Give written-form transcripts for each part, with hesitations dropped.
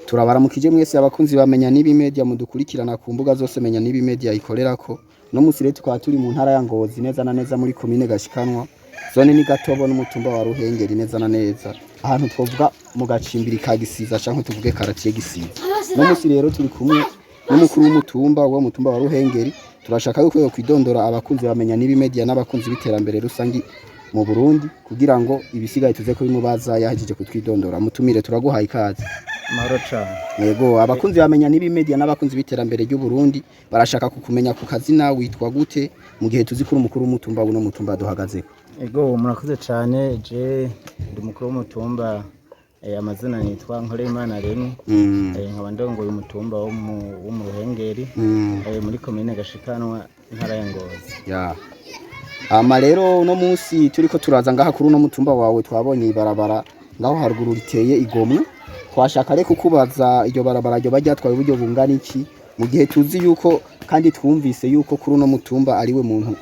Turabaramukije mwese abakunzi bamenya N'Ibi Média mudukurikirana ku mbuga zose Menya N'Ibi Média ikorerako. No musi rero tukaba turi mu ntara ya Ngozi neza na neza muri commune Gashikanwa. Zone ni Gatobo n'umutumba wa Ruhengeri neza na neza. Ahantu twovuga mu gacimbiri ka Gisiza canke tuvuge karatiye Gisiza. No musi rero turi kumwe n'umukuru w'umutumba wa mutumba wa Ruhengeri. Turashaka yuko yo kwidondora abakunzi bamenya N'Ibi Média n'abakunzi b'iterambere rusangi mu Burundi kugira ngo ibisigaye tuze ko bimubaza yahejeje kutwidondora. Mutumire turaguhaye ikaze. Marocha. Yego abakunzi bamenya N'Ibi Média n'abakunzi b'iterambere ry'u Burundi barashaka kukumenya ku kazina witwa gute mu gihe tuzi kuri umukuru w'umutumba buno mutumba duhagazeko. Yego murakoze cyane je ndi umukuru w'umutumba amazina nitwa Rémi nkaba ndongoye umutumba wo mu Ruhengeri muri commune Gashikanwa intara ya Ngozi. Ya. Ama rero no munsi turiko turaza ngaha kuri uno mutumba wawe twabonye ibarabara ngaho haruguru riteye igomwe. Twashaka reko kubaza iryo barabara ryo bajyatwaye uburyo bungana iki mu gihe tuzi yuko kandi twumvise yuko kuri uno mutumba ari we muntu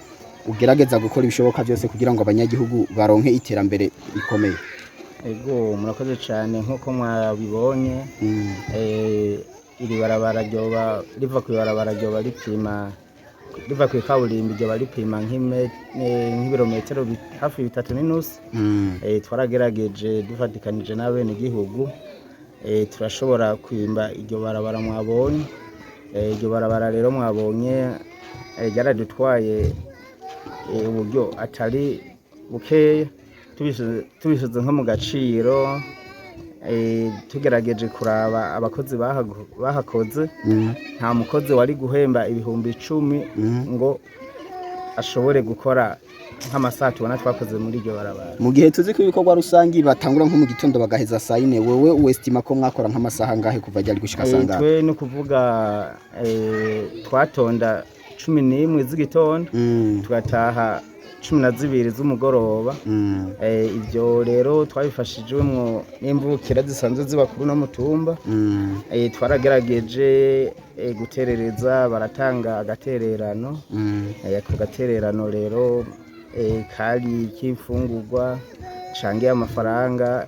ugerageza gukora ibishoboka byose kugira ngo abanyagihugu baronke iterambere rikomeye. Ego murakoze cyane nkuko mwabibonye iri barabara ryoba riva ku barabara ryoba ripima riva ku kaburimbi ryoba ripima nk'ibirometero hafi 3.5 twaragerageje dufatikanije n'abene gihugu turashobora kwimba iryo barabara mwabonye iryo barabara rero mwabonye ryaradutwaye uburyo atari bukeya tubishize nko mu gaciro tugerageje kuraba abakozi bahakoze nta mukozi wari guhemba ibihumbi 10 ngo ashobore gukora nk'amasaha tubona twakoze muri iryo barabara. Mu gihe tuzi ko ibikorwa rusangi batangura nko mu gitondo bagaheza saa 4 wewe uestima ko mwakora nk'amasaha ngahe kuva ryari gushika sanga? Twe no kuvuga twatonda 11 z'igitondo tugataha 12 z'umugoroba. Ivyo rero twabifashijwemo n'imvukira zisanzwe ziba kuri no mutumba. Twaragerageje guterereza baratanga agatererano. Ako gatererano rero kari kifungurwa cange amafaranga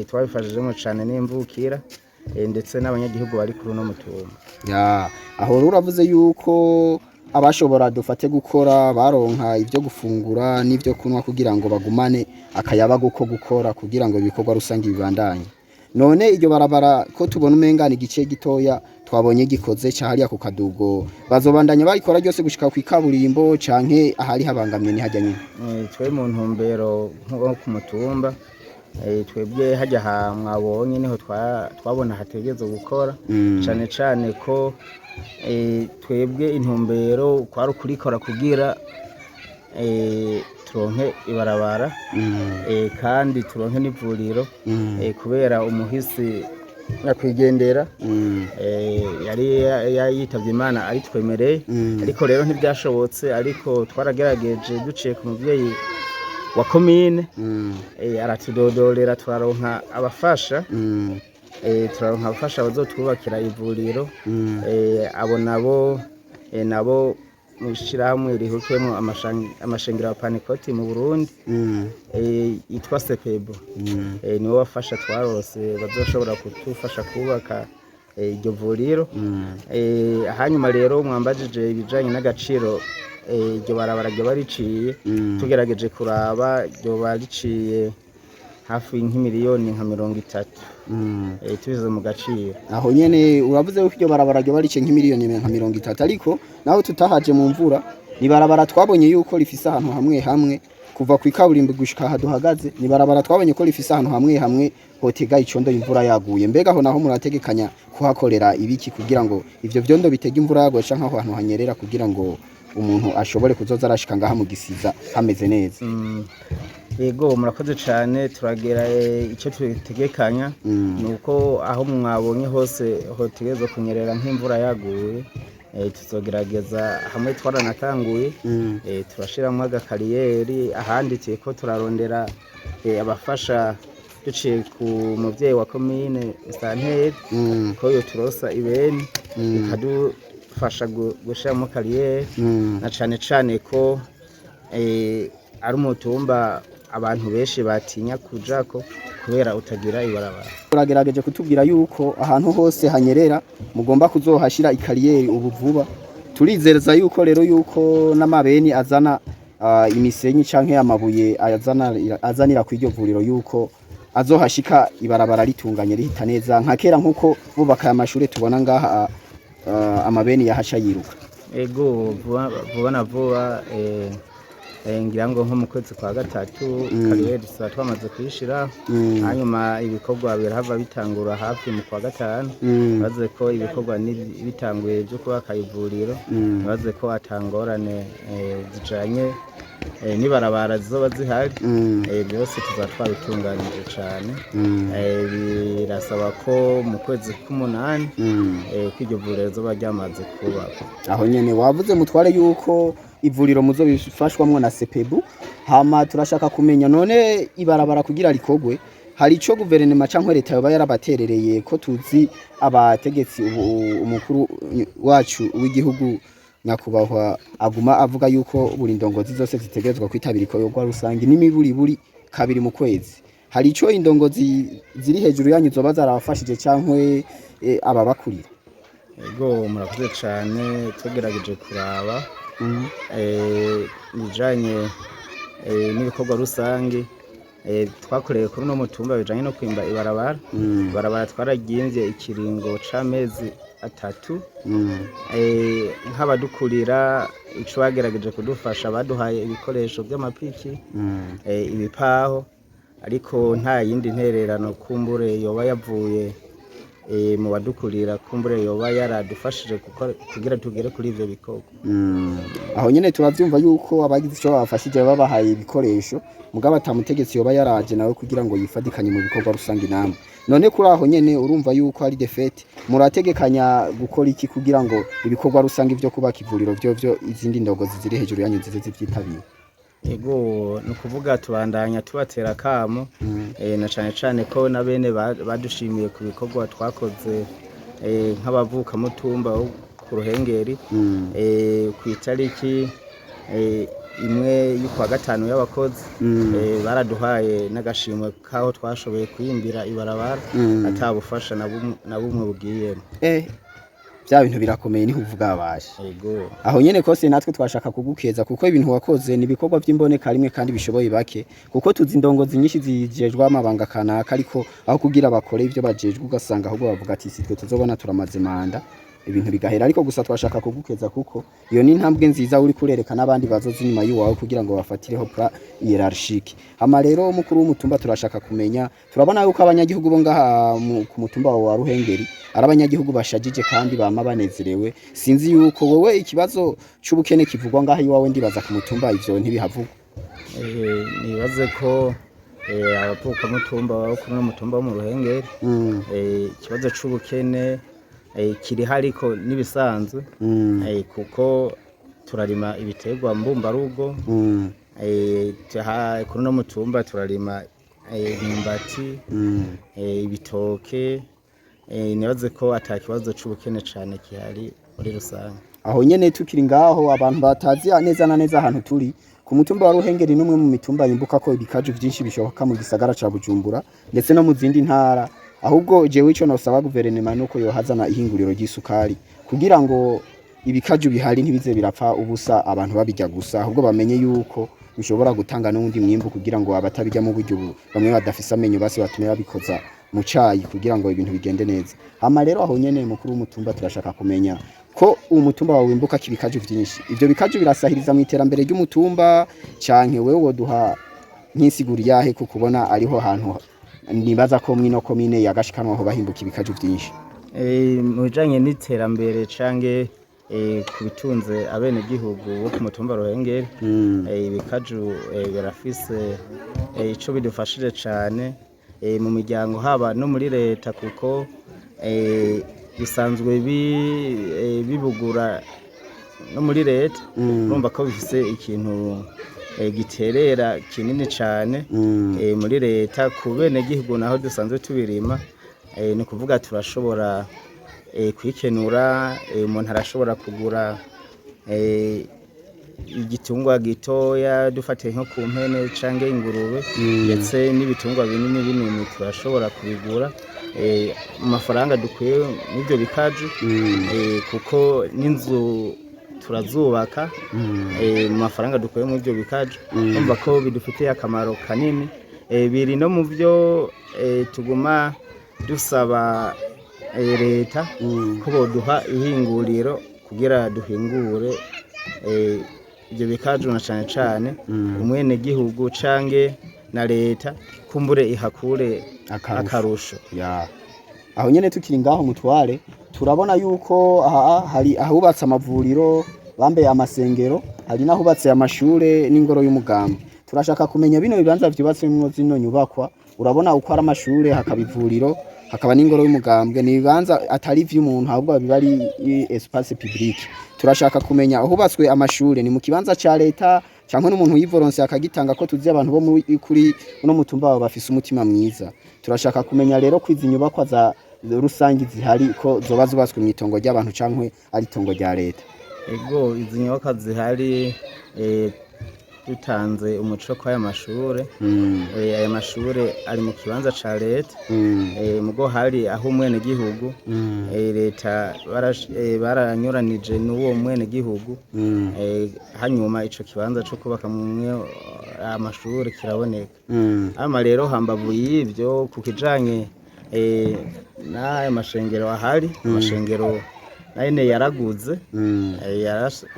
twabifashijemo cyane n'imvukira ndetse n'abanyagihugu bari kuri no mutumba. Ya aho uravuze yuko abashobora dufate gukora baronka ivyo gufungura n'ivyo kunwa kugira ngo bagumane akayaba guko gukora kugira ngo ibikorwa rusangi bibandanye. None iryo barabara ko tubona umengana igice gitoya twabonye gikoze cyahariya ku kadugo bazobandanya bayikora ryose gushika ku ikaburimbo canke ahari habangamye ni hajya nyine. Twe mu ntumbero nko ku mutumba twebwe hajya mwabonye niho twabona hategeze gukora cyane cyane ko twebwe intumbero kwari kurikora kugira turonke ibarabara kandi turonke n'ivuriro kubera umuhisi nyakwigendera yari yitavye Imana ari twemereye ariko rero ntibyashobotse ariko twaragerageje duciye ku muvyeyi wa commune aratudodorera turaronka abafasha turaronka abafasha bazotwubakira ivuriro abo nabo mushirahamwe rihukemo amashengero ya Panikoti mu Burundi yitwa Sepebo niwe wafasha twarose bazoshobora kutufasha kubaka iryo vuriro. Hanyuma rero mwambajije ibijanye n'agaciro iryo barabara ryo bariciye tugerageje kuraba ryo bariciye hafi nk'imiliyoni nka 30 tubize mu gaciro. Aho nyene uravuze ko iryo barabara ryo bariciye nk'imiliyoni nka 30 ariko naho tutahaje mu mvura ni barabara twabonye yuko rifise ahantu hamwe kuva ku ikaburimbi gushika haduhagaze ni barabara twabonye ko rifise ahantu hamwe hotega icondo imvura yaguye. Mbega aho naho murategekanya kuhakorera ibiki kugira ngo ivyo vyondo bitega imvura yaguye canke aho hantu hanyerera kugira ngo umuntu ashobore kuzoza arashika ngaha mu Gisiza hameze neza. Yego murakoze cyane turagera icyo tutegekanya nuko aho mwabonye hose hotegeze kunyerera nk'imvura yaguye tuzogerageza hamwe twaranatanguye turashiramo agakariyeri ahanditse ko turarondera abafasha duciye ku muvyeyi wa commune Santeri ko yo turosa ibeni ikadufasha gushiramo kariyeri na cane ko ari umutumba abantu benshi batinya kujako kubera utagira ibarabara. Turagerageje kutubwira yuko ahantu hose hanyerera mugomba kuzohashira ikariyeri ubu vuba. Turizereza yuko rero yuko n'amabeni azana imisenyi canke amabuye azanira kw'iryo vuriro yuko azohashika ibarabara ritunganye rihita neza nka kera nkuko bubaka amashure tubona ngaha amabeni yahaca yiruka. Ego vuba na vuba ngira ngo nko mu kwezi kwa gatatu kariyeri twamaze kwishira, hanyuma ibikorwa birahava bitangura hafi mu kwa gatanu, baze ko ibikorwa bitanguye byo kubaka ivuriro, baze ko atangorane zijanye nibarabara zizoba zihari, byose tuzatwabitunganije cyane. Birasaba ko mu kwezi k'umunani kw'iryo vuriro zoba ryamaze kubakwa. Aho nyene wavuze mutware yuko ivuriro muzo bifashwamwo na sepebu, hama turashaka kumenya none ibarabara kugira rikogwe hari ico guverinoma canke leta yoba yarabaterereye ko tuzi abategetsi umukuru wacu w'igihugu nyakubahwa aguma avuga yuko buri indongozi zose zitegerezwa kwitabira ibikorwa rusangi n'imiburiburi kabiri mu kwezi. Hari ico indongozi ziri hejuru yanyu zoba zarabafashije canke ababakurira? Ego murakoze cyane, tugerageje kuraba bijanye n'ibikorwa rusange twakoreye kuri no mutumba bijanye no kwimba ibarabara twaragimbye ikiringo c'amezi 3 nk'abadukurira ico bagerageje kudufasha baduhaye ibikoresho by'amapiki ibipaho, ariko nta yindi ntererano kumbure yoba yavuye mu badukurira kumbure yoba yaradufashije kugira tugere kuri ivyo bikorwa. Aho nyene turavyumva yuko abagize ico babafashije babahaye ibikoresho mugabo atamutegetsi yoba yaraje nawe kugira ngo yifadikanye mu bikorwa rusangi namwe. None kuri aho nyene urumva yuko ari defete, murategekanya gukora iki kugira ngo ibikorwa rusangi byo kubaka ivuriro byo izindi ndongozi ziri hejuru yanyu zize zivyitabira? Ego nukuvuga tubandanya tubatera kamo na cane ko na bene badushimiye ku bikorwa twakoze nk'abavuka mutumba ku ruhengeri ku itariki imwe y'ukwa gatanu y'abakozi baraduhaye n'agashimwe kaho twashoboye kuyimbira ibarabara atabufasha na bumwe bugiyemo. Bya bintu birakomeye niho uvuga abashe. Ego aho nyene kose natwe twashaka kugukeza kuko ibintu wakoze ni bikorwa by'imboneka rimwe kandi bishoboye bake, kuko tuzi indongozi nyinshi zijejwe amabanga kanaka, ariko aho kugira bakore ivyo bajejwe ugasanga ahubwo bavuga ati sitwe tuzobona turamaze manda ibintu bigahera. Ariko gusa twashaka kugukeza kuko iyo ni intambwe nziza uri kurereka n'abandi bazoza inyuma y'uwawe kugira ngo bafatireho pra hierarchique. Hama rero mukuru w'umutumba turashaka kumenya, turabona yuko abanyagihugu bo ngaha ku mutumba wa Ruhengeri ari abanyagihugu bashajije kandi bama banezerewe. Sinzi yuko wowe ikibazo c'ubukene kivugwa ngaha iwawe ndibaza ku mutumba ivyo ntibihavugwa. Nibaze ko abavuka mutumba wa kuri mutumba wo mu Ruhengeri ikibazo c'ubukene kiri hariko nibisanzwe kuko turarima ibiterwa mbumbarugo kuri no mutumba turarima imyumbati ibitoke. Nibaze ko atakibazo c'ubukene cyane kihari muri rusange. Aho nyene tukiri ngaho abantu batazi neza na neza ahantu turi ku mutumba wa Ruhengeri numwe mu mitumba yimbuka ko ibikaju byinshi bishoboka mu gisagara ca Bujumbura ndetse no mu zindi ntara. Ahubwo jewe ico nosaba guverinoma nuko yohazana ihinguriro ry'isukari kugira ngo ibikaju bihari ntibize birapfa ubusa abantu babijya gusa, ahubwo bamenye yuko bishobora gutanga n'undi mwimbu kugira ngo abatabijya mu buryo bamwe badafise amenyo basi batume babikoza mu cayi kugira ngo ibintu bigende neza. Hama rero aho nyene mukuru w'umutumba turashaka kumenya ko umutumba wawe wimbuka kibikaju byinshi, ivyo bikaju birasahiriza mu iterambere ry'umutumba canke wewe woduha nk'isiguri yahe ko kubona ariho hantu nibaza ko mwino komine yagashikanwa aho bahimbuka ibikaju byinshi? Mu bijanye n'iterambere canke kubitunze abene gihugu bo ku mutumba Ruhengeri ibikaju birafise ico bidufashije cane mu miryango haba no muri leta, kuko bisanzwe bibugura no muri leta. Urumva ko bifise ikintu giterera kinini cyane muri leta ku bene gihugu naho dusanzwe tubirima. Ni kuvuga turashobora kwikenura, umuntu arashobora kugura igitungwa gitoya dufatiye nko ku mpene canke ingurube ndetse n'ibitungwa binini binini turashobora kubigura mu mafaranga dukuye n'ibyo bikaju kuko n'inzu turazubaka mu mafaranga dukuye mu byo bikaju umva ko bidufitiye akamaro kanini biri no mu byo tuguma dusaba leta ko boduha ihinguriro kugira duhingure ibyo bikaju na cane cane umwene gihugu cange na leta kumbure ihakure akarusho aho nyene tukiri ngaho mutware turabona yuko hari ahubatse amavuriro bambaye amasengero hari nahubatse amashure n'ingoro y'umugambwe turashaka kumenya bino bibanza vyubatsemwo zino nyubakwa urabona uko ari amashure hakaba ivuriro hakaba n'ingoro y'umugambwe ni bibanza atari vy'umuntu ahubwo biba ari espace public turashaka kumenya ahubatswe amashure ni mu kibanza ca leta canke n'umuntu yivoronse akagitanga ko tuzi abantu bo kuri no mutumba babo bafise umutima mwiza turashaka kumenya rero kwiza inyubakwa za rusangi zihari ko zoba zubatswe mu itongo ry'abantu canke ari itongo rya leta ego izi nyubakwa zihari dutanze umuco kwa aya mashure aya mashure ari mu kibanza ca leta mugo hari aho umwene gihugu leta baranyuranije n'uwo mwene gihugu hanyuma ico kibanza co kubaka mu amashure kiraboneka ama rero hambavu y'ivyo ku kijanye n'aya mashengero ahari amashengero nayene yaraguze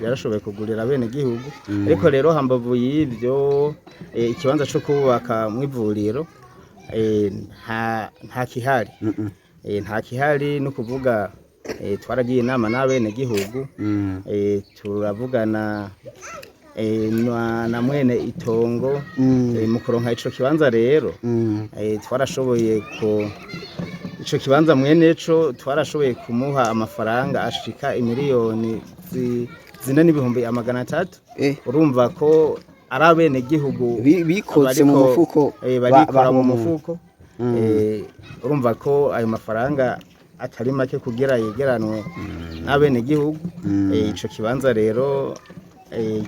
yarashoboye kugurira bene gihugu ariko rero hambavu y'ivyo ikibanza cyo kubaka mu ivuriro nta kihari nta kihari no kuvuga twaragiye inama n'abene gihugu turavugana na mwene itongo mu kuronka ico kibanza rero twarashoboye ko ico kibanza mwene co twarashoboye kumuha amafaranga ashika imiliyoni zine n'ibihumbi 300 urumva ko ari abene gihugu bikotse mu mufuko barikora mu mufuko urumva ko ayo mafaranga atari make kugira yegeranwe n'abene gihugu ico kibanza rero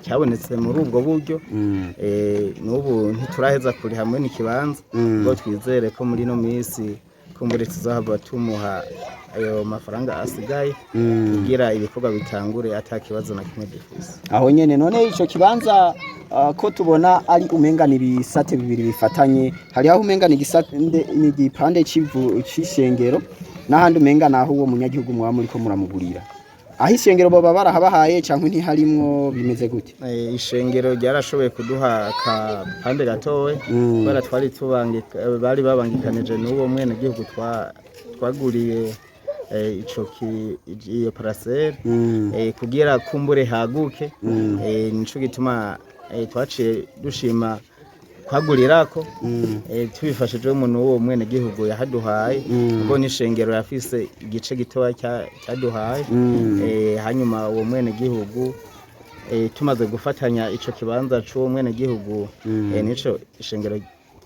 cyabonetse muri ubwo buryo n'ubu ntituraheza kuri hamwe n'ikibanza ngo twizere ko muri no minsi kumbure tuzahava tumuha ayo mafaranga asigaye kugira ibikorwa bitangure atakibazo na kimwe dufise aho nyene none ico kibanza ko tubona ari umengana ibisate bibiri bifatanye hari aho umengana igipande c'ishengero n'ahandi umengana aho uwo munyagihugu muba muriko muramugurira aho ishengero baba barahabahaye canke ntiharimwo bimeze gute ishengero ryarashoboye kuduha akapande gatowe kubera twari bari babangikanije n'uwo mwene gihugu twaguriye iyo parcelle kugira kumbure haguke nico gituma twaciye dushima kwagurirako tubifashije umuntu wo mwene gihugu yahaduhaye ubwo n'ishengero yafise igice gitoya cyaduhaye hanyuma uwo mwene gihugu tumaze gufatanya ico kibanza c'uwo mwene gihugu nico ishengero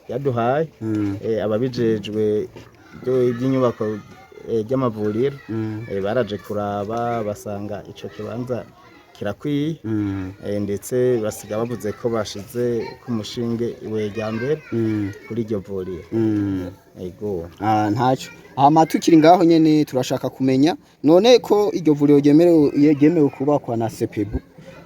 yaduhaye ababijejwe by'inyubako ry'amavuriro baraje kuraba basanga ico kibanza kirakwiye ndetse basiga bavuze ko bashize ku mushinge iwe rya mbere kuri iryo vuriro ego ntaco tukiri ngaho nyene turashaka kumenya none ko iryo vuriro ryemewe kubakwa na sepebu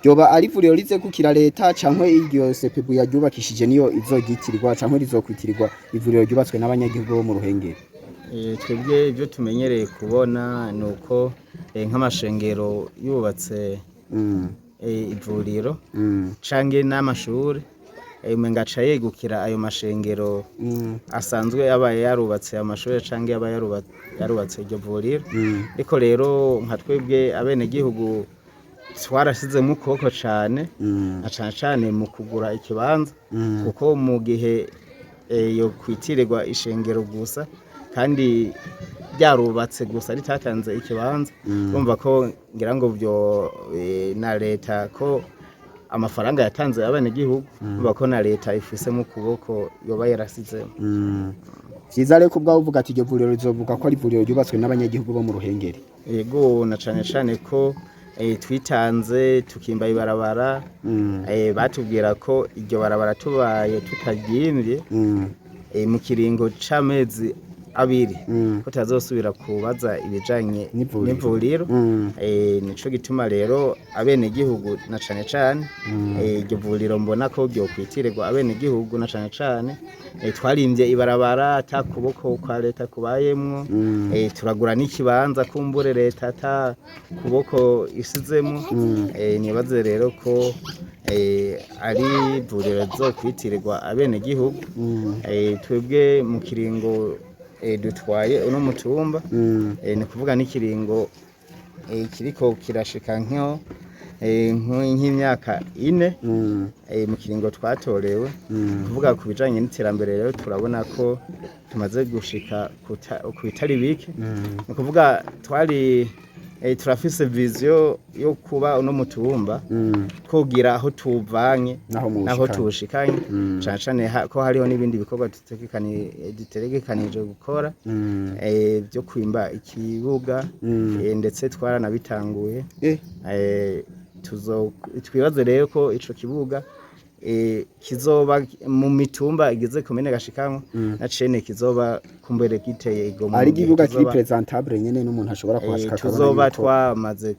ryoba ari vuriro rize kukira leta canke iryo sepebu yaryubakishije niyo izogitirirwa canke rizokwitirirwa ivuriro ryubatswe n'abanyagihugu bo mu Ruhengeri twebwe ibyo tumenyereye kubona nuko nk'amashengero yubatse ivuriro canke n'amashuri umengaca yegukira ayo mashengero asanzwe yabaye yarubatse amashuri canke yaba yarubatse iryo vuriro ariko rero nka twebwe abene gihugu twarashizemo ukuboko cane na cane mu kugura ikibanza kuko mu gihe yo kwitirirwa ishengero gusa kandi byarubatse gusa ritatanze ikibanza urumva ko ngira ngo byo na leta ko amafaranga yatanze abane gihugu urumva ko na leta ifise mu kuboko yoba yarasizemo Cyiza reko bwa uvuga ati iryo vuriro rizovuga ko ari vuriro ryubatswe n'abanyagihugu bo mu Ruhengeri yego na cane ko twitanze tukimba ibarabara batubwira ko iryo barabara tubaye tutagimvye mu kiringo c'amezi abiri ko tazosubira kubaza ibijanye n'ivuriro nico gituma rero abene gihugu na cane cane iryo vuriro mbona ko byo kwitirirwa abene gihugu na cane cane twarimvye ibarabara ata kuboko kwa leta kubayemwo turagura n'ikibanza kumbure leta ata kuboko isizemwo nibaze rero ko ari vuriro zo kwitirirwa abene gihugu twebwe mu kiringo dutwaye uno mutumba ni kuvuga n'ikiringo kiriko kirashika nk'imyaka 4 mu kiringo twatorewe kuvuga ku bijanye n'iterambere rero turabona ko tumaze gushika ku bitari bike ni kuvuga turafise vision yo kuba uno mutumba twogira aho tuvanye naho tushikanye cyane cyane ko hariho n'ibindi bikorwa dutegekanije gukora byo kwimba ikibuga ndetse twaranabitanguye twibaze rero ko ico kibuga kizoba mu mitumba igize komine gashikamwo na cene kizoba kumbere giteye igomwe ari ikibuga kiri presentable nyene n'umuntu ashobora kuhashika tuzoba twamaze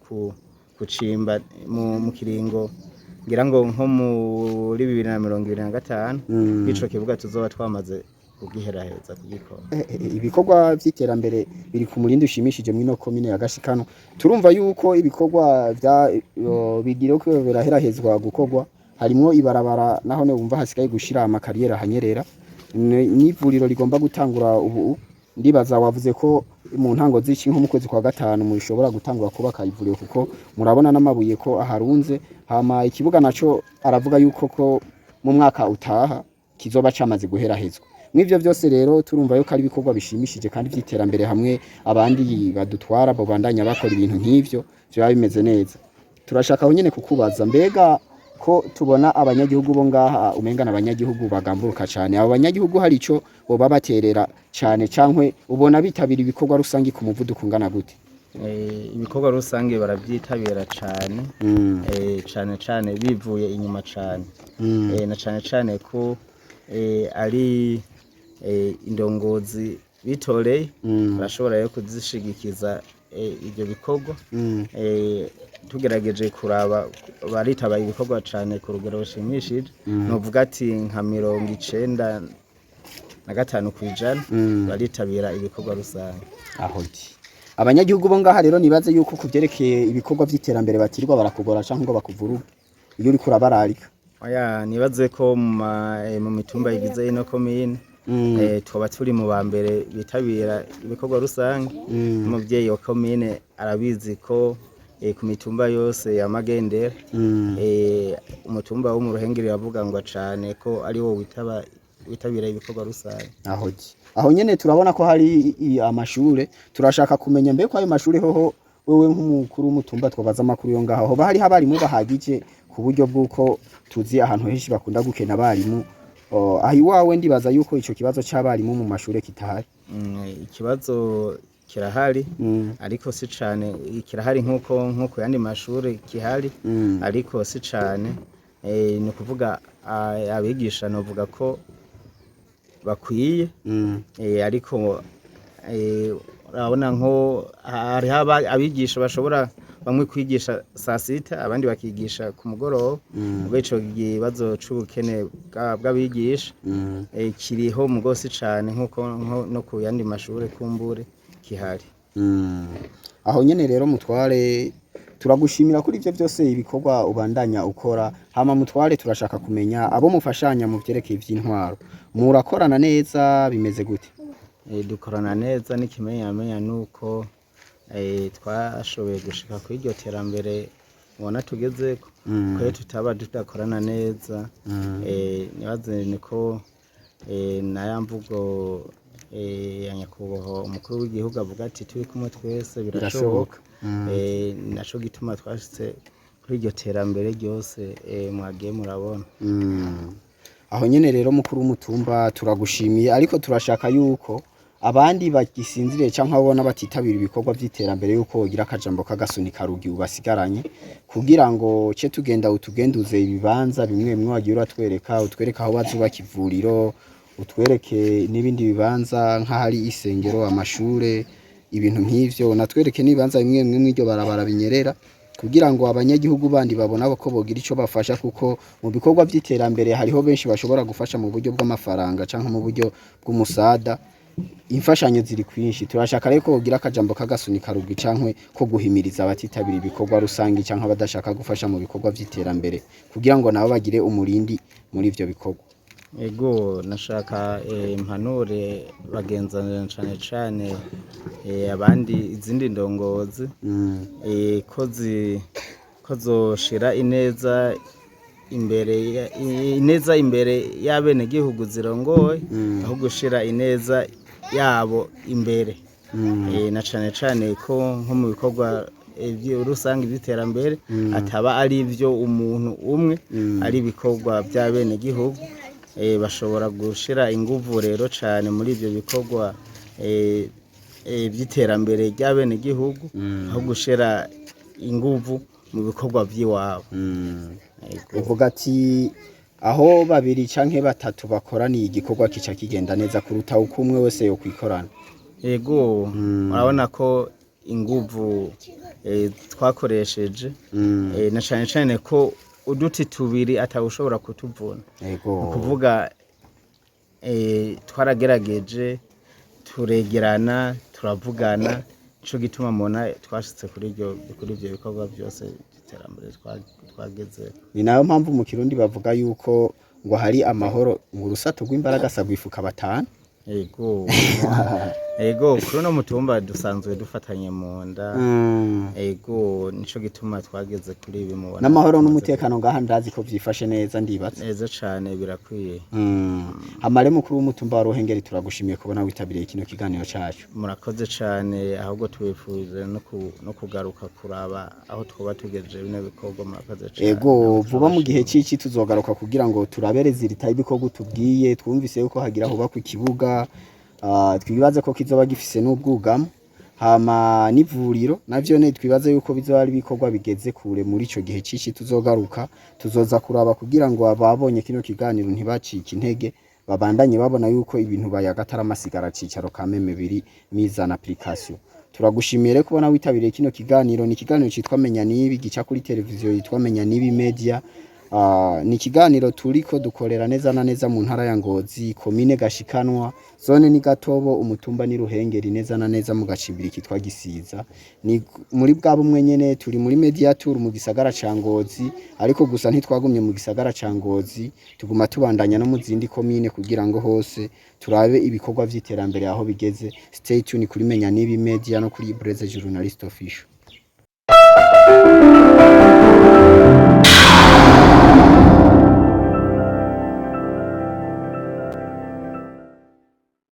kucimba mu kiringo ngira ngo nko muri 2025 ico kibuga tuzoba twamaze kugiheraheza kugikora ibikorwa vy'iterambere biri ku murindi ushimishije mwino komine ya Gashikano turumva yuko ibikorwa bigire ko biraherahezwa gukorwa harimwo ibarabara naho ne wumva hasigaye gushira amakariyera hanyerera n'ivuriro rigomba gutangura ubu ndibaza wavuze ko mu ntango z'iki nko mu kwezi kwa gatanu mushobora gutangura kubaka ivuriro kuko murabona n'amabuye ko aharunze hama ikibuga naco aravuga yuko ko mu mwaka utaha kizoba camaze guherahezwa mw'ivyo byose rero turumva yuko ari ibikorwa bishimishije kandi vy'iterambere hamwe abandi badutwara bo bandanya bakora ibintu nk'ivyo byo bimeze neza turashaka aho nyene kukubaza mbega ko tubona abanyagihugu bo ngaha umengana abanyagihugu bagamburuka cyane abo banyagihugu hari ico boba baterera cyane cankwe ubona bitabira ibikorwa rusangi ku muvuduko ungana gute ibikorwa rusange barabyitabira cyane cyane cyane bivuye inyuma cyane na cyane cyane ko ari indongozi bitoreye barashobora yo kuzishigikiza ibyo bikorwa tugerageje kuraba baritabaye ibikorwa cyane ku rugero rushimishije novuga ati nka 95% baritabira ibikorwa rusange ahoti abanyagihugu bo ngaha rero nibaze yuko kuvyerekeye ibikorwa vy'iterambere batirwa barakugora canke ngo bakuvuruga iyo uri kurabararika oya nibaze ko mu mitumba igize ino komine twaba turi mu bambere bitabira ibikorwa rusange umuvyeyi wa komine arabizi ko ku mitumba yose ya Magendera umutumba wo mu Ruhengeri yavuga ngo cane ko ari wo witabira ibikorwa rusange aho nyene turabona ko hari amashure turashaka kumenya mbe ko ayo mashure hoho wewe nk'umukuru w'umutumba twabaza amakuru yo ngaho hoba hari abarimu bahagije ku buryo bw'uko tuzi ahantu henshi bakunda gukena abarimu ahi wawe ndibaza yuko ico kibazo c'abarimu mu mashure kitahari ikibazo kirahari ariko si cane kirahari nkuko yandi mashure kihari ariko si cane ni kuvuga abigisha novuga ko bakwiye ariko urabona nko hari abigisha bashobora bamwe kwigisha saa sita abandi bakigisha ku mugoroba ubwo ico kibazo c'ubukene bw'abigisha kiriho mu gose cane nkuko no ku yandi mashure kumbure kihari aho nyene rero mutware turagushimira kuri ivyo byose ibikorwa ubandanya ukora hama mutware turashaka kumenya abo mufashanya mu vyerekeye ivy'intwaro murakorana neza bimeze gute dukorana neza n'ikimenyamenya nuko twashoboye gushika kuri iryo terambere ubona tugezeko ko tutaba tudakorana neza nibaze niko naya mvugo ya nyakubahwa umukuru w'igihugu avuga ati turi kumwe twese birashoboka naco gituma twashitse kuri iryo terambere ryose mwagiye murabona aho nyene rero mukuru w'umutumba turagushimiye ariko turashaka yuko abandi bagisinziriye canke abona batitabira ibikorwa vy'iterambere yuko wogira akajambo k'agasunika rugi ubasigaranye kugira ngo ce tugenda utugenduze ibibanza bimwe bimwe wagiye uratwereka utwereka aho bazubaka ivuriro utwereke n'ibindi bibanza nk'ahari isengero amashure ibintu nk'ivyo natwereke n'ibibanza bimwe bimwe mw'iryo barabara binyerera kugira ngo abanyagihugu bandi babona ko bogira ico bafasha kuko mu bikorwa vy'iterambere hariho benshi bashobora gufasha mu buryo bw'amafaranga canke mu buryo bw'umusada imfashanyo ziri kwinshi turashaka rero ko bogira akajambo k'agasunika rugi canke ko guhimiriza abatitabira ibikorwa rusangi canke abadashaka gufasha mu bikorwa vy'iterambere kugira ngo nabo bagire umurindi muri ivyo bikorwa. Ego nashaka impanure bagenzanira cane cane abandi izindi ndongozi ko zoshira ineza imbere y'abene gihugu zirongoye aho gushira ineza yabo imbere na cane cane ko nko mu bikorwa rusange by'iterambere ataba ari ivyo umuntu umwe ari ibikorwa by'abene gihugu bashobora gushira inguvu rero cane muri ivyo bikorwa by'iterambere ry'abene gihugu aho gushira inguvu mu bikorwa vy'iwabo. Uvuga ati aho babiri canke batatu bakoraniye igikorwa kica kigenda neza kuruta uko umwe wese yo kwikorana. Ego urabona ko inguvu twakoresheje na cane cane ko uduti tubiri atawushobora kutuvuna. Kuvuga twarageregeje turegerana turavugana ico gituma mona twashitse kuri ivyo bikorwa byose by'iterambere twageze. Ni nayo mpamvu mu Kirundi bavuga yuko ngo hari amahoro ngo urusato rw'imbaraga sagwifuka batanu. Ego kuri no mutumba dusanzwe dufatanye mu nda. Ego nico gituma twageze kuri ibi mubona. N'amahoro n'umutekano ngaha ndazi ko vyifashe neza ndibatse. Neza cane birakwiye. Hamare mukuru w'umutumba wa Ruhengeri turagushimiye kubona witabiriye kino kiganiro cacu. Murakoze cane ahubwo tubifuje no kugaruka kuraba aho twoba tugejeje bino bikorwa murakoze cane. Ego vuba mu gihe cici tuzogaruka kugira ngo turabereze iritaye ibikorwa tubwiye twumvise yuko hagira huba ku kibuga twibaze ko kizoba gifise n'ubwugamo hama n'ivuriro navyo ne twibaze yuko bizoba ari bikorwa bigeze kure muri ico gihe cici tuzogaruka tuzoza kuraba kugira ngo ababonye kino kiganiro ntibacike intege babandanye babona yuko ibintu bayagatara amasigara cicaro kameme biri mizana application. Turagushimiye kubona witabiriye kino kiganiro ni kiganiro citwa Menya N'Ibi gica kuri televiziyo yitwa Menya N'Ibi Média. Ni ikiganiro turiko dukorera neza na neza mu ntara ya Ngozi komine Gashikanwa zone ni Gatobo umutumba ni Ruhengeri neza na neza mu gacimbiri kitwa Gisiza. Ni muri bwa bumwe nyene turi muri Media Tour mu gisagara ca Ngozi ariko gusa ntitwagumye mu gisagara ca Ngozi tuguma tubandanya no mu zindi komine kugira ngo hose turabe ibikorwa vy'iterambere aho bigeze. Stay tuned kuri Menya N'Ibi Média no kuri Breze Journalist Official.